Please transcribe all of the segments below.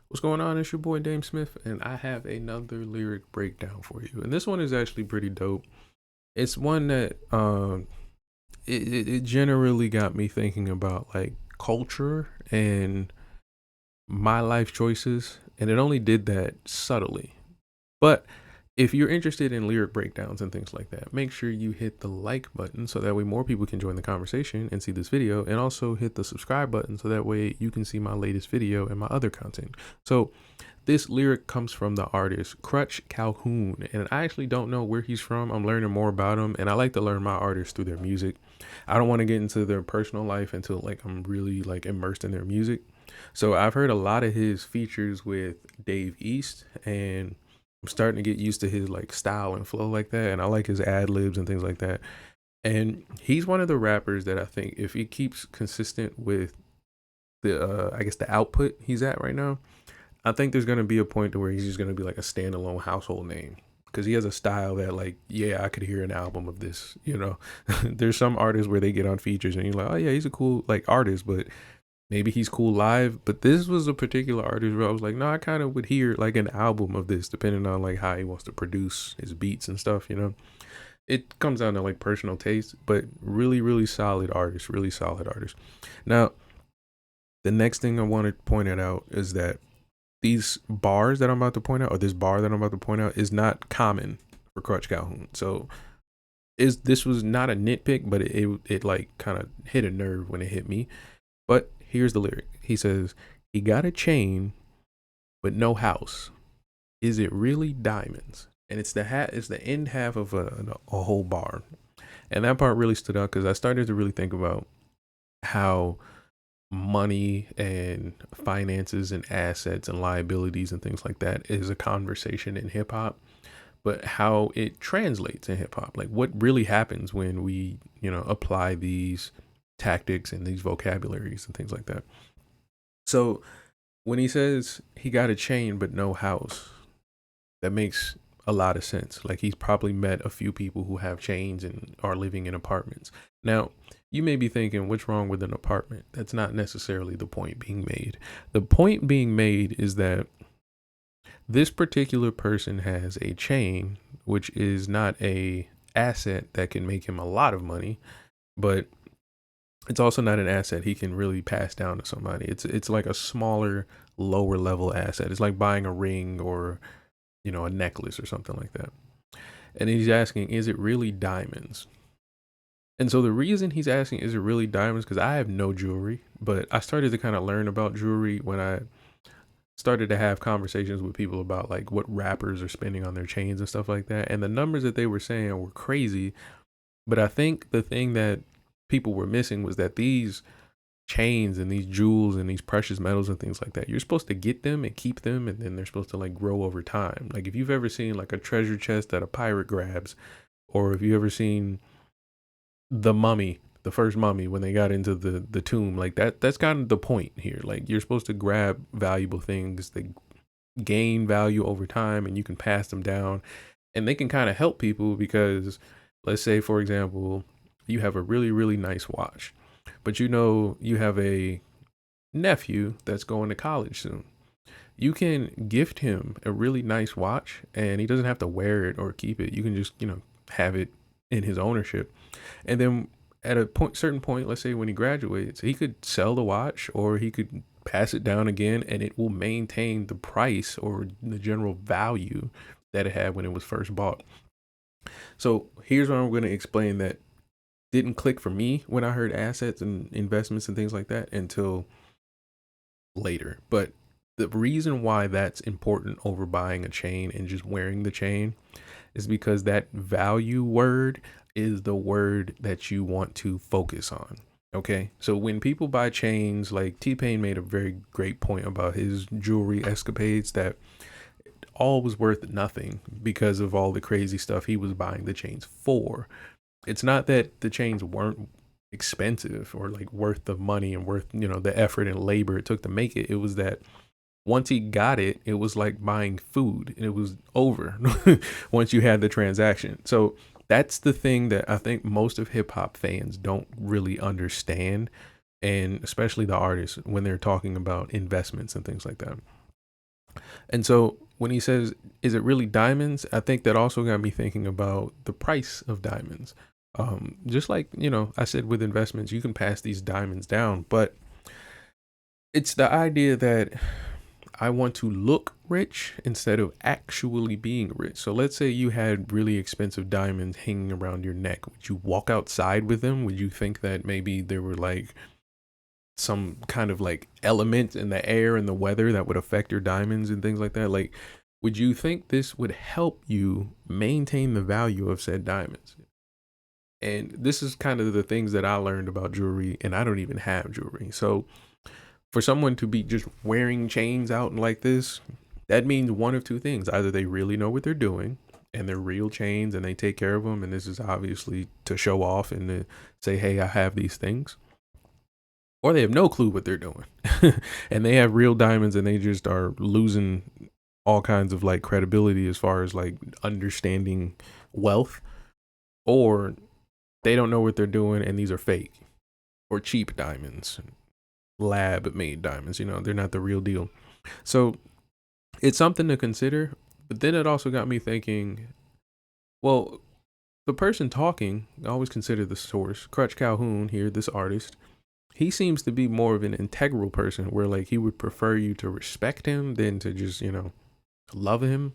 What's going on? It's your boy Dame Smiff, and I have another lyric breakdown for you. And this one is actually pretty dope. It's one that it generally got me thinking about like culture and my life choices, and it only did that subtly. But if you're interested in lyric breakdowns and things like that, make sure you hit the like button so that way more people can join the conversation and see this video, and also hit the subscribe button so that way you can see my latest video and my other content. So this lyric comes from the artist Cruch Calhoun, and I actually don't know where he's from. I'm learning more about him, and I like to learn my artists through their music. I don't want to get into their personal life until like I'm really like immersed in their music. So I've heard a lot of his features with Dave East, and I'm starting to get used to his like style and flow like that, and I like his ad libs and things like that. And he's one of the rappers that I think if he keeps consistent with the I guess the output he's at right now, I think there's gonna be a point to where he's just gonna be like a standalone household name because he has a style that like yeah I could hear an album of this. There's some artists where they get on features and you're like, oh yeah, he's a cool like artist, but maybe he's cool live. But this was a particular artist where I was like, no, I kind of would hear like an album of this depending on like how he wants to produce his beats and stuff. It comes down to like personal taste, but really really solid artist, really solid artist. Now the next thing I want to point it out is that these bars that I'm about to point out, or this bar that I'm about to point out, is not common for Cruch Calhoun. So is this was not a nitpick, but it like kind of hit a nerve when it hit me. But here's the lyric. He says, "He got a chain, but no house. Is it really diamonds?" And it's the end half of a whole bar, and that part really stood out because I started to really think about how money and finances and assets and liabilities and things like that is a conversation in hip hop, but how it translates in hip hop, like what really happens when we, apply these tactics and these vocabularies and things like that. So when he says he got a chain but no house, that makes a lot of sense. Like he's probably met a few people who have chains and are living in apartments. Now, you may be thinking, what's wrong with an apartment? That's not necessarily the point being made. The point being made is that this particular person has a chain, which is not a asset that can make him a lot of money, but it's also not an asset he can really pass down to somebody. It's like a smaller, lower level asset. It's like buying a ring or a necklace or something like that. And he's asking, is it really diamonds? And so the reason he's asking, is it really diamonds? Because I have no jewelry, but I started to kind of learn about jewelry when I started to have conversations with people about like what rappers are spending on their chains and stuff like that. And the numbers that they were saying were crazy. But I think the thing that people were missing was that these chains and these jewels and these precious metals and things like that, you're supposed to get them and keep them, and then they're supposed to like grow over time. Like if you've ever seen like a treasure chest that a pirate grabs, or if you ever seen the mummy, the first mummy, when they got into the tomb, like that's kind of the point here. Like you're supposed to grab valuable things that gain value over time and you can pass them down, and they can kind of help people because let's say for example you have a really really nice watch, but you have a nephew that's going to college soon. You can gift him a really nice watch and he doesn't have to wear it or keep it. You can just have it in his ownership, and then at a certain point, let's say when he graduates, he could sell the watch or he could pass it down again, and it will maintain the price or the general value that it had when it was first bought. So here's what I'm going to explain that didn't click for me when I heard assets and investments and things like that until later. But the reason why that's important over buying a chain and just wearing the chain is because that value word is the word that you want to focus on. Okay. So when people buy chains, like T-Pain made a very great point about his jewelry escapades, that all was worth nothing because of all the crazy stuff he was buying the chains for. It's not that the chains weren't expensive or like worth the money and worth, the effort and labor it took to make it. It was that once he got it, it was like buying food and it was over once you had the transaction. So that's the thing that I think most of hip hop fans don't really understand. And especially the artists when they're talking about investments and things like that. And so when he says, is it really diamonds? I think that also got me thinking about the price of diamonds. Just like, I said with investments, you can pass these diamonds down, but it's the idea that I want to look rich instead of actually being rich. So let's say you had really expensive diamonds hanging around your neck. Would you walk outside with them? Would you think that maybe there were like some kind of like element in the air and the weather that would affect your diamonds and things like that? Like, would you think this would help you maintain the value of said diamonds? And this is kind of the things that I learned about jewelry, and I don't even have jewelry. So for someone to be just wearing chains out like this, that means one of two things. Either they really know what they're doing and they're real chains and they take care of them, and this is obviously to show off and to say, hey, I have these things. Or they have no clue what they're doing and they have real diamonds and they just are losing all kinds of like credibility as far as like understanding wealth. Or they don't know what they're doing and these are fake or cheap diamonds, lab made diamonds. They're not the real deal. So it's something to consider. But then it also got me thinking, well, the person talking, I always consider the source, Cruch Calhoun here, this artist, he seems to be more of an integral person where like he would prefer you to respect him than to just, love him.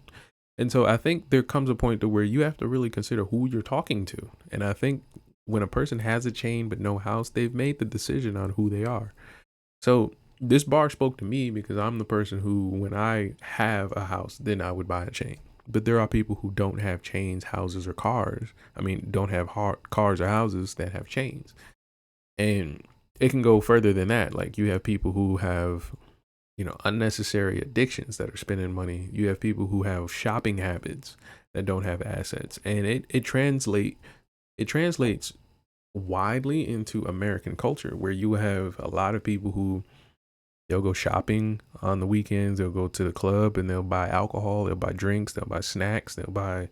And so I think there comes a point to where you have to really consider who you're talking to. And I think when a person has a chain but no house, they've made the decision on who they are. So this bar spoke to me because I'm the person who, when I have a house, then I would buy a chain. But there are people who don't have chains, houses, or cars. I mean, don't have cars or houses that have chains. And it can go further than that. Like you have people who have, unnecessary addictions that are spending money. You have people who have shopping habits that don't have assets. And it translates widely into American culture, where you have a lot of people who they'll go shopping on the weekends, they'll go to the club and they'll buy alcohol, they'll buy drinks, they'll buy snacks, they'll buy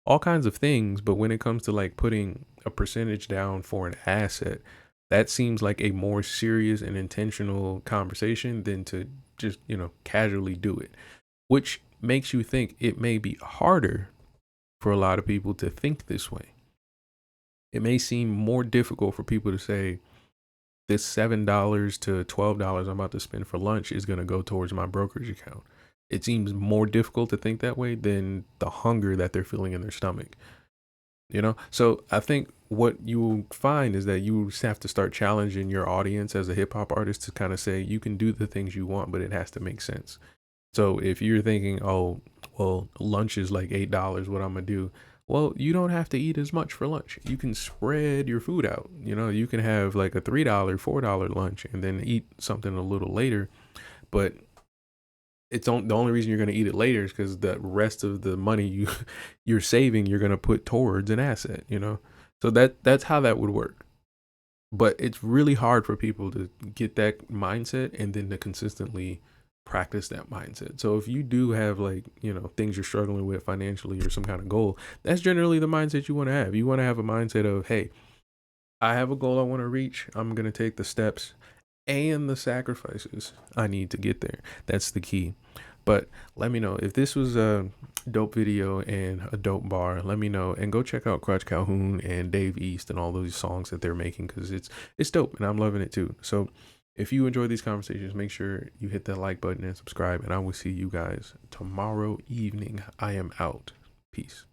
all kinds of things. But when it comes to like putting a percentage down for an asset, that seems like a more serious and intentional conversation than to just, casually do it, which makes you think it may be harder for a lot of people to think this way. It may seem more difficult for people to say, this $7 to $12 I'm about to spend for lunch is going to go towards my brokerage account. It seems more difficult to think that way than the hunger that they're feeling in their stomach. So I think what you will find is that you just have to start challenging your audience as a hip hop artist to kind of say you can do the things you want, but it has to make sense. So if you're thinking, oh, well, lunch is like $8, what I'm gonna do? Well, you don't have to eat as much for lunch. You can spread your food out. You can have like a $3, $4 lunch and then eat something a little later. But the only reason you're going to eat it later is because the rest of the money you're saving, you're going to put towards an asset, So that's how that would work. But it's really hard for people to get that mindset and then to consistently practice that mindset. So if you do have like, things you're struggling with financially or some kind of goal, that's generally the mindset you want to have. You want to have a mindset of, hey, I have a goal I want to reach. I'm going to take the steps and the sacrifices I need to get there. That's the key. But let me know if this was a dope video and a dope bar. Let me know and go check out Cruch Calhoun and Dave East and all those songs that they're making, because it's dope and I'm loving it too. So if you enjoy these conversations, make sure you hit that like button and subscribe, and I will see you guys tomorrow evening. I am out. Peace.